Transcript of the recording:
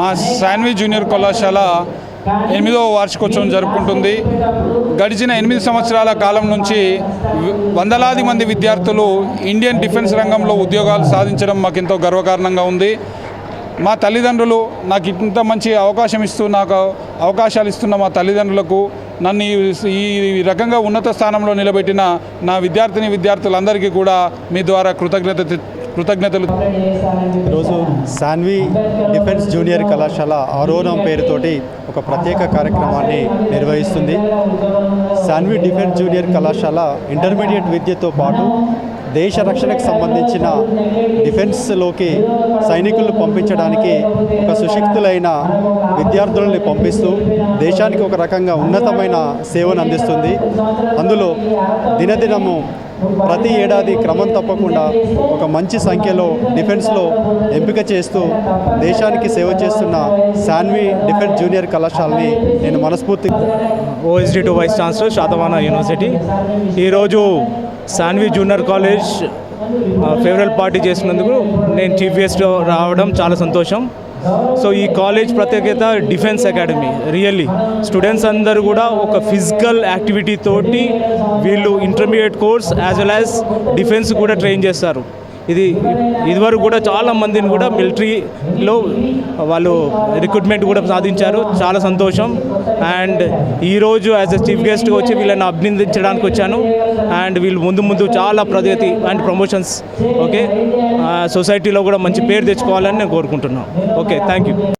మా శాన్వి జూనియర్ కళాశాల 8వ వార్షికోత్సవం జరుపుకుంటుంది. గడిచిన 8 సంవత్సరాల కాలం నుంచి వందలాది మంది విద్యార్థులు ఇండియన్ డిఫెన్స్ రంగంలో ఉద్యోగాలు సాధించడం మాకెంతో గర్వకారణంగా ఉంది. మా తల్లిదండ్రులు నాకు ఇంత మంచి అవకాశం నాకు అవకాశాలు ఇస్తున్న మా తల్లిదండ్రులకు, నన్ను ఈ రకంగా ఉన్నత స్థానంలో నిలబెట్టిన నా విద్యార్థులందరికీ కూడా మీ ద్వారా కృతజ్ఞతలు. ఈరోజు శాన్వి డిఫెన్స్ జూనియర్ కళాశాల ఆరోహణం పేరుతోటి ఒక ప్రత్యేక కార్యక్రమాన్ని నిర్వహిస్తుంది. శాన్వి డిఫెన్స్ జూనియర్ కళాశాల ఇంటర్మీడియట్ విద్యతో పాటు దేశ రక్షణకు సంబంధించిన డిఫెన్స్లోకి సైనికులను పంపించడానికి ఒక సుశిక్షితులైన విద్యార్థులని పంపిస్తూ దేశానికి ఒక రకంగా ఉన్నతమైన సేవను అందిస్తుంది. అందులో దినదినము ప్రతి ఏడాది క్రమం తప్పకుండా ఒక మంచి సంఖ్యలో డిఫెన్స్లో ఎంపిక చేస్తూ దేశానికి సేవ చేస్తున్న శాన్వి డిఫెన్స్ జూనియర్ కళాశాలని నేను మనస్ఫూర్తి OSD to vice chancellor Satavahana university ఈరోజు Sanvi junior college farewell party చేసినందుకు నేను చీఫ్ గెస్ట్ రావడం చాలా సంతోషం. సో ఈ కాలేజ్ ప్రత్యేకత డిఫెన్స్ అకాడమీ. రియల్లీ స్టూడెంట్స్ అందరూ కూడా ఒక ఫిజికల్ యాక్టివిటీ తోటి వీళ్ళు intermediate course as well as defence కూడా ట్రైన్ చేస్తారు. ఇదివరకు కూడా చాలా మందిని కూడా మిలిటరీలో వాళ్ళు రిక్రూట్మెంట్ కూడా సాధించారు. చాలా సంతోషం. అండ్ ఈరోజు యాజ్ ఎ చీఫ్ గెస్ట్గా వచ్చి వీళ్ళని అభినందించడానికి వచ్చాను. అండ్ వీళ్ళు ముందు చాలా ప్రగతి అండ్ ప్రమోషన్స్ ఓకే సొసైటీలో కూడా మంచి పేరు తెచ్చుకోవాలని నేను కోరుకుంటున్నాను. Okay, thank you.